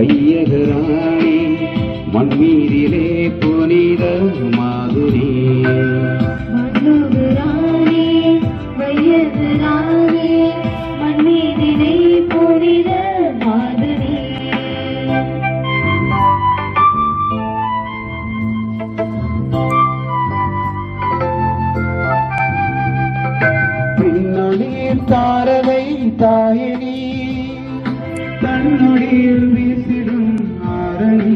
வையகராணி மண்மீதிலே புனித மாதுரி மண்ணுராணி வையகராணி மண்மீதிலே புனித மாதுரி பின்னொழியில் தாரகை தாயனி தன்னொழியில் வீசிடும் ஆரணி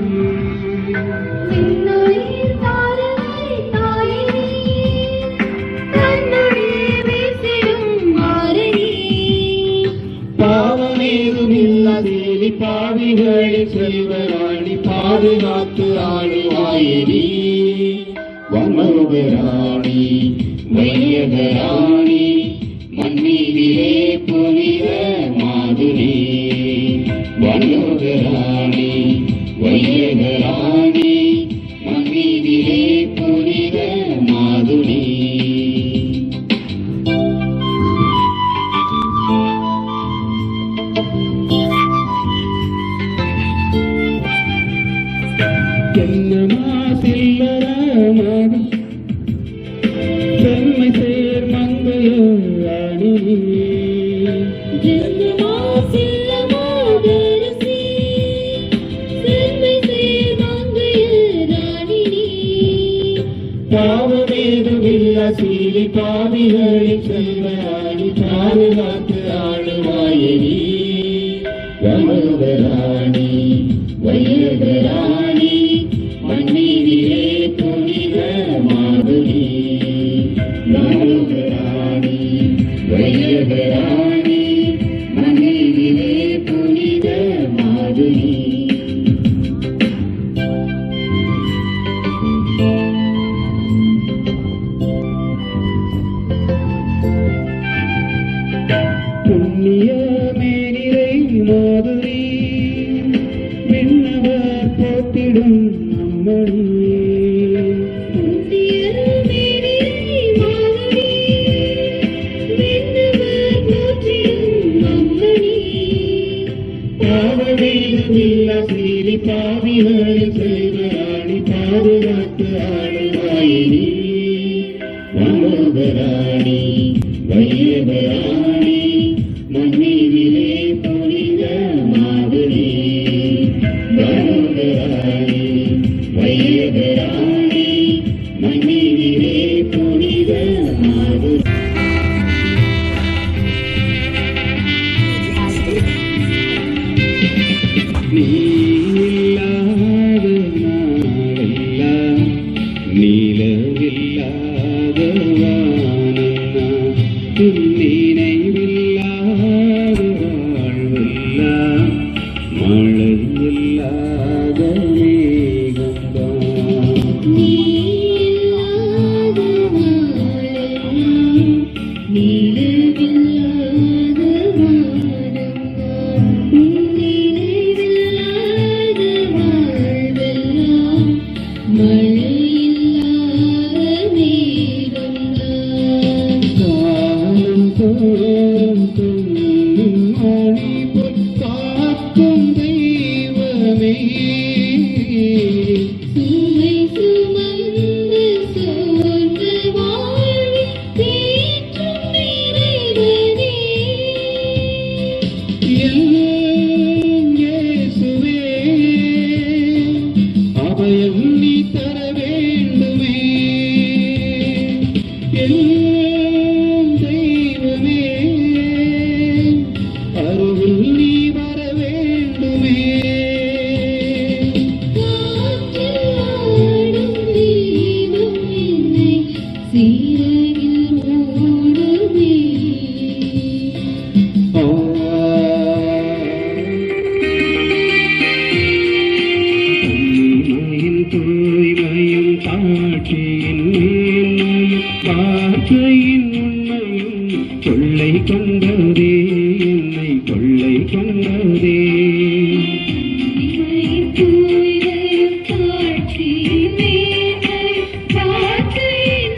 பின்னொழியில் தாரகை தாயனி தன்னொழியில் வீசிடும் ஆரணி பாவமேதுமில்லா தேவி பாவிகளில் செல்வராணி பாதுகாத்து ஆளுவாயினி வமருகராணி வையகராணி மண்மீதிலே புனித மாதுரி வனோகராணி வையகராணி மண்மீதிலே புனித மாதுரி என்னமா சில்லரமாடி செம்மை சேர் மங்கையோ ராணி ஜென்மமா சில்லமாதரசி செம்மை சேர் மங்கையர் ராணினி பாவமேதுமில்லா சீலி பாவிகளில் செல்வராணி பாதுகாத்து ஆளுவாயினி வமருகராணி வையகராணி மண்மீதிலே புனித மாதுரி வமருகராணி வையகராணி மண்மீதிலே புனித மாதுரி புண்ணிய மேனிரை மாதுரி விண்ணவர் போற்றிடும் அம்மணி புண்ணியர் மேனிரை மாதுரி விண்ணவர் போற்றிடும் அம்மணி பாவமேதுமில்லா சீலி பாவிகளில் செல்வராணி பாதுகாத்து ஆளுவாயினி வமருகராணி வையகராணி மண்மீதிலே புனித மாதுரி வமருகராணி வையகராணி மண்மீதிலே புனித மாதுரி நீ இல்லாத நாளெல்லாம் நீலவில்லாத வானெல்லாம் நினைவில்லாத வாழ்வெல்லாம் மழை இல்லாத மேகம்தான் நீ இல்லாத நாளெல்லாம் நீலவில்லாத வானம்தான் நினைவில்லாத வாழ்வெல்லாம் மழையில்லாத மேகம்தான் காலம் தோறும் தொன்னும் மணி காக்கும் தெய்வமே சுமை சுமந்து சோர்ந்து வாழ்வில் தேற்றும் இறைவனே எல்லாம் இயேசுவே அபயம் நீ தர வேண்டுமே எல்லாம் தெய்வமே அருகில் நீ வர வேண்டுமே காற்றில் ஆடும் தீபம் என்னை சீரையில் மூடுமே தூய்மையின் தூய்மையும் காட்சியின் மேன்மையும் காற்றையின் உண்மையும் கொள்ளை கொண்டதே என்னை கொள்ளை கொண்டதே தூய்மையும் காட்சியின் மேன்மையும் காற்றையின்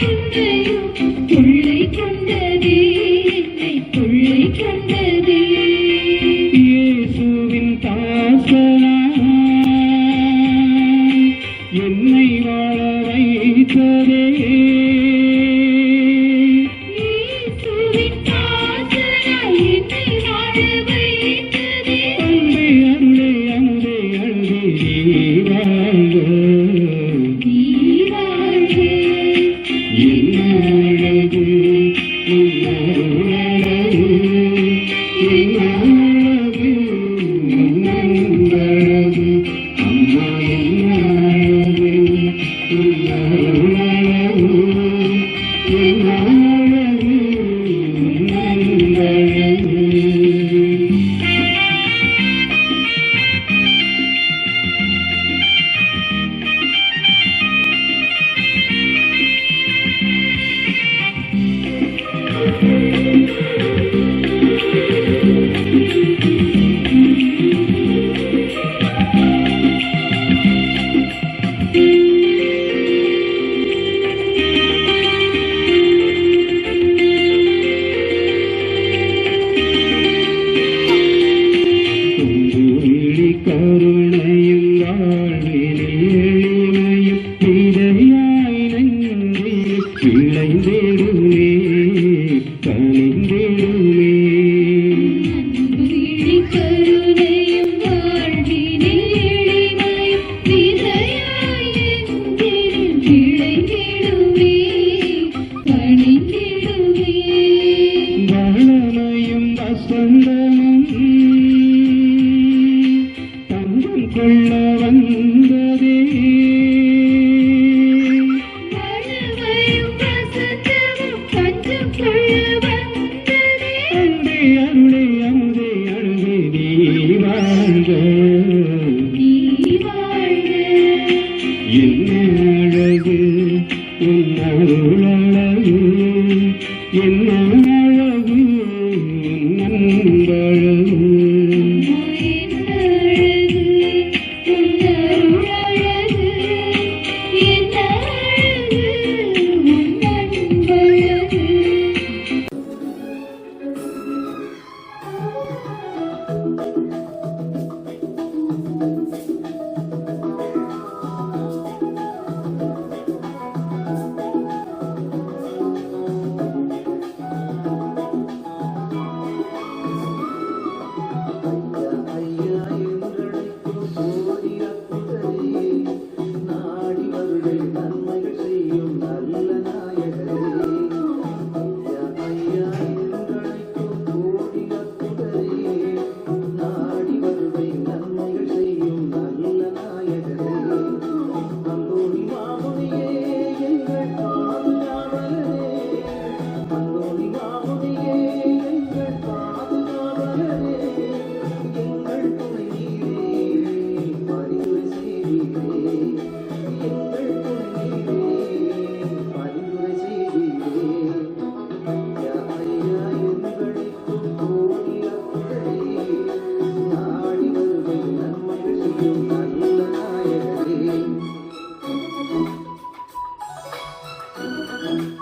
வைத்ததே இயேசுவின் பாசமாய் என்னை வாழ வைத்ததே அன்பே அருளே அமுதே அழகே நீ வாழ்க நீ வாழ்க என்ன அழகு உன் அருளழகு என்ன அழகு உன் அன்பழகு அம்மா என்ன அழகு உன் அருளழகு என்ன அழகு உன் அன்பழகு தும்புவிழி கருணையும் வாழ்வினில் எளிமையும் விதையாய் நெஞ்சில் விளைந்திடுமே கனிந்திடுமே அன்புவிழி கருணையும் வாழ்வினில் எளிமையும் விதையாய் நெஞ்சில் விளைந்திடுமே கனிந்திடுமே வளமையும் வசந்தமும் தங்கம் கொள்ள வந்ததே வளமையும் வசந்தமும் பஞ்சம் கொள்ள வந்ததே அன்பே அருளே அமுதே அழகே நீ வாழ்க நீ வாழ்க என்ன அழகு உன் அருளழகு என்ன அழகு உன் அன்பழகு Thank you.